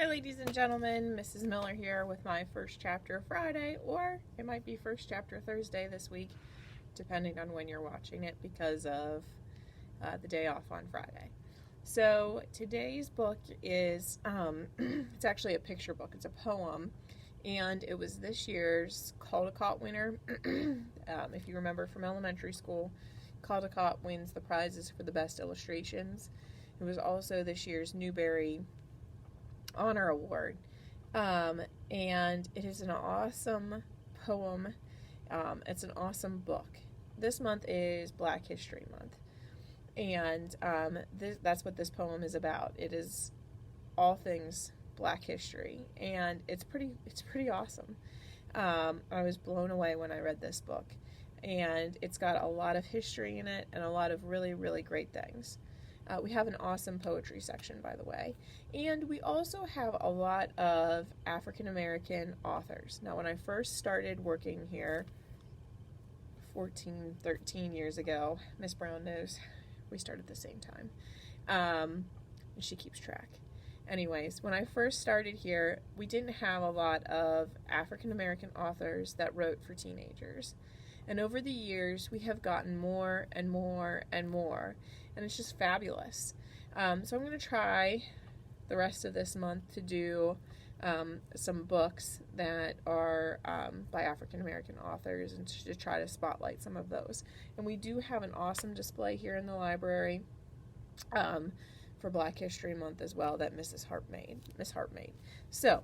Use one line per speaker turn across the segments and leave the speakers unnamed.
Hi ladies and gentlemen, Mrs. Miller here with my first chapter Friday, or it might be first chapter Thursday this week, depending on when you're watching it because of the day off on Friday. So today's book is, it's actually a picture book, it's a poem, and it was this year's Caldecott winner. If you remember from elementary school, Caldecott wins the prizes for the best illustrations. It was also this year's Newbery Honor Award, and it is an awesome poem. It's an awesome book. This month is Black History Month, and that's what this poem is about. It is all things Black history, and it's pretty awesome. I was blown away when I read this book, and it's got a lot of history in it and a lot of really, really great things. We have an awesome poetry section, by the way. And we also have a lot of African American authors. Now, when I first started working here 13 years ago, Miss Brown knows we started at the same time. She keeps track. Anyways, when I first started here, we didn't have a lot of African American authors that wrote for teenagers. And over the years, we have gotten more and more and more. And it's just fabulous. So I'm going to try the rest of this month to do some books that are by African American authors and to try to spotlight some of those. And we do have an awesome display here in the library for Black History Month as well that Miss Hart made. So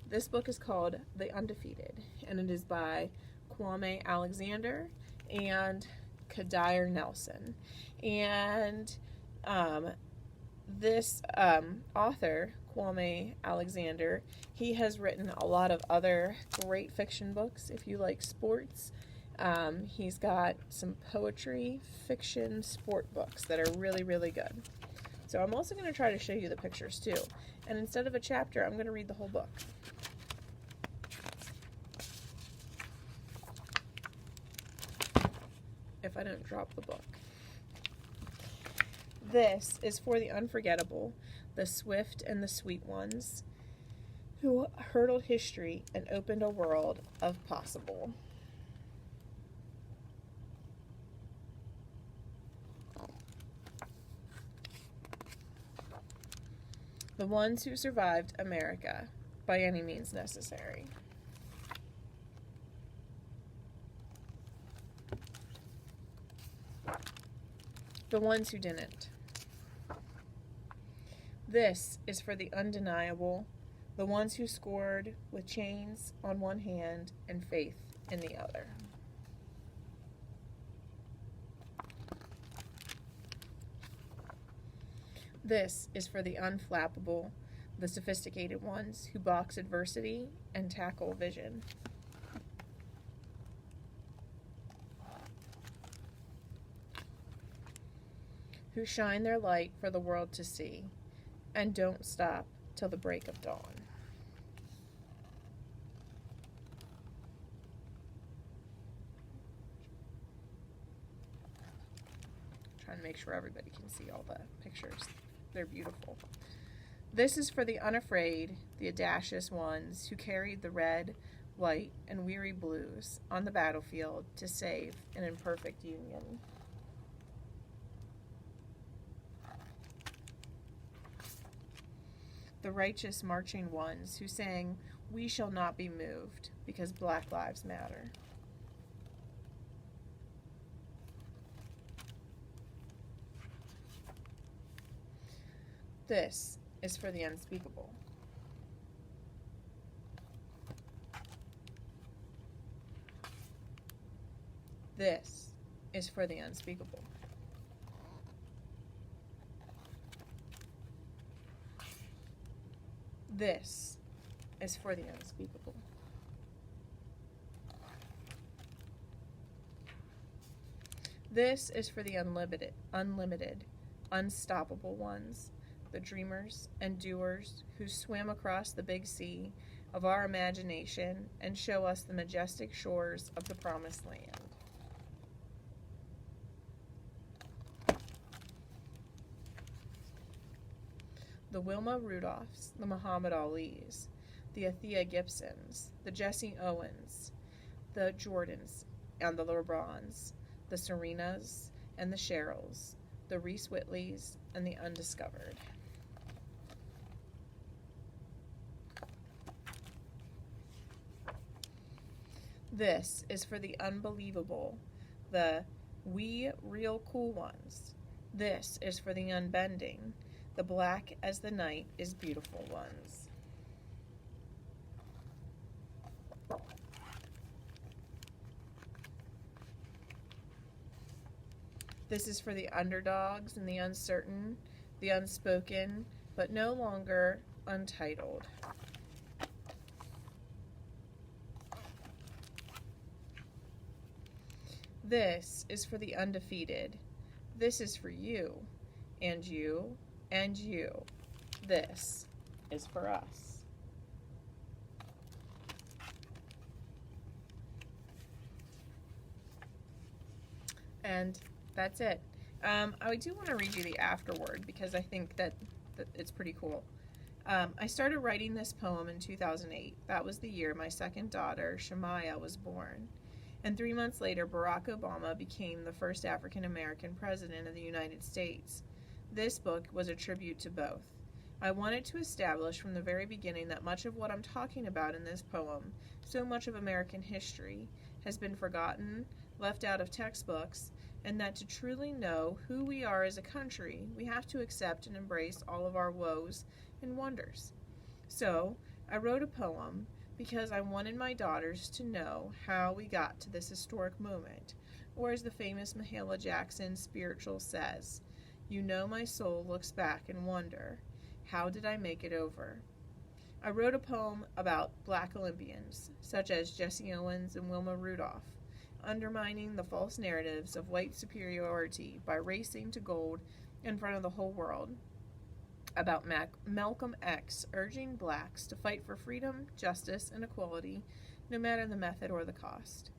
this book is called The Undefeated, and it is by Kwame Alexander and Kadir Nelson. And this author, Kwame Alexander, he has written a lot of other great fiction books. If you like sports, he's got some poetry, fiction, sport books that are really, really good. So I'm also going to try to show you the pictures too. And instead of a chapter, I'm going to read the whole book. If I don't drop the book. This is for the unforgettable, the swift and the sweet ones, who hurdled history and opened a world of possible. The ones who survived America by any means necessary. The ones who didn't. This is for the undeniable, the ones who scored with chains on one hand and faith in the other. This is for the unflappable, the sophisticated ones who box adversity and tackle vision. Who shine their light for the world to see and don't stop till the break of dawn. Trying to make sure everybody can see all the pictures. They're beautiful. This is for the unafraid, the audacious ones who carried the red, white, and weary blues on the battlefield to save an imperfect union. The righteous marching ones who sang, "We shall not be moved, because Black Lives Matter." This is for the unspeakable. This is for the unspeakable. This is for the unspeakable. This is for the unlimited, unstoppable ones, the dreamers and doers who swim across the big sea of our imagination and show us the majestic shores of the promised land. the Wilma Rudolphs, the Muhammad Alis, the Athea Gibsons, the Jesse Owens, the Jordans and the LeBrons, the Serenas and the Cheryls, the Reese Whitleys, and the Undiscovered. This is for the unbelievable, the we real cool ones. This is for the unbending, the black as the night is beautiful ones. This is for the underdogs and the uncertain, the unspoken, but no longer untitled. This is for the undefeated. This is for you, and you, and you. This is for us. And that's it. I do want to read you the afterword because I think that it's pretty cool. I started writing this poem in 2008. That was the year my second daughter, Shemaiah, was born. And 3 months later, Barack Obama became the first African American president of the United States. This book was a tribute to both. I wanted to establish from the very beginning that much of what I'm talking about in this poem, so much of American history, has been forgotten, left out of textbooks, and that to truly know who we are as a country, we have to accept and embrace all of our woes and wonders. So, I wrote a poem because I wanted my daughters to know how we got to this historic moment, or as the famous Mahalia Jackson spiritual says, "You know my soul looks back and wonder, how did I make it over?" I wrote a poem about black Olympians, such as Jesse Owens and Wilma Rudolph, undermining the false narratives of white superiority by racing to gold in front of the whole world, about Malcolm X urging blacks to fight for freedom, justice, and equality, no matter the method or the cost,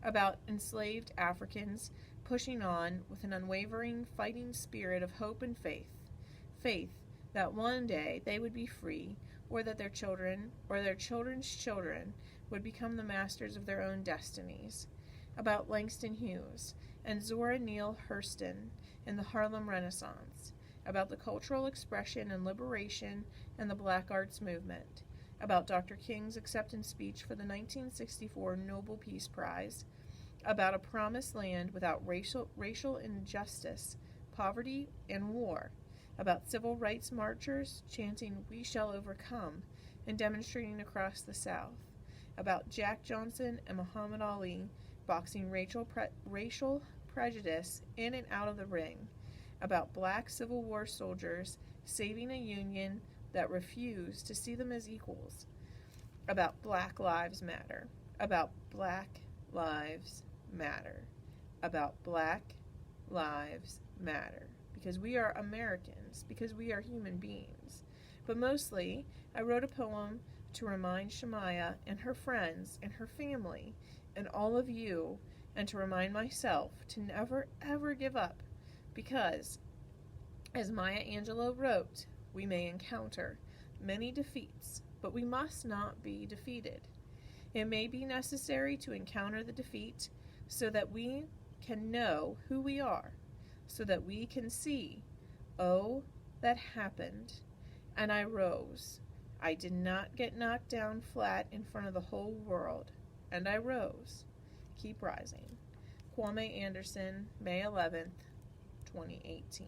about enslaved Africans pushing on with an unwavering fighting spirit of hope and faith that one day they would be free, or that their children or their children's children would become the masters of their own destinies, about Langston Hughes and Zora Neale Hurston in the Harlem Renaissance, about the cultural expression and liberation and the Black Arts Movement, about Dr. King's acceptance speech for the 1964 Nobel Peace Prize, about a promised land without racial injustice, poverty, and war, about civil rights marchers chanting "We shall overcome" and demonstrating across the South, about Jack Johnson and Muhammad Ali boxing racial prejudice in and out of the ring, about black Civil War soldiers saving a union that refused to see them as equals, about Black Lives Matter, about Black Lives Matter, about Black Lives Matter, because we are Americans, because we are human beings. But mostly, I wrote a poem to remind Shemaiah and her friends and her family and all of you, and to remind myself to never, ever give up, because, as Maya Angelou wrote, we may encounter many defeats, but we must not be defeated. It may be necessary to encounter the defeat so that we can know who we are, so that we can see, oh, that happened, and I rose. I did not get knocked down flat in front of the whole world, and I rose. Keep rising. Kwame Anderson, May 11th, 2018.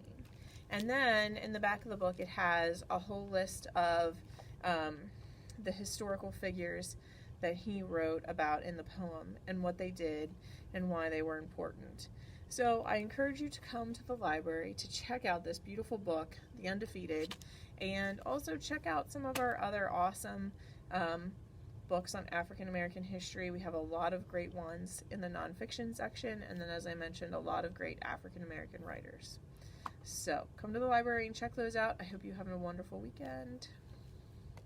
And then in the back of the book it has a whole list of the historical figures that he wrote about in the poem and what they did and why they were important. So I encourage you to come to the library to check out this beautiful book, The Undefeated, and also check out some of our other awesome books on African American history. We have a lot of great ones in the nonfiction section, and then, as I mentioned, a lot of great African American writers. So come to the library and check those out. I hope you have a wonderful weekend.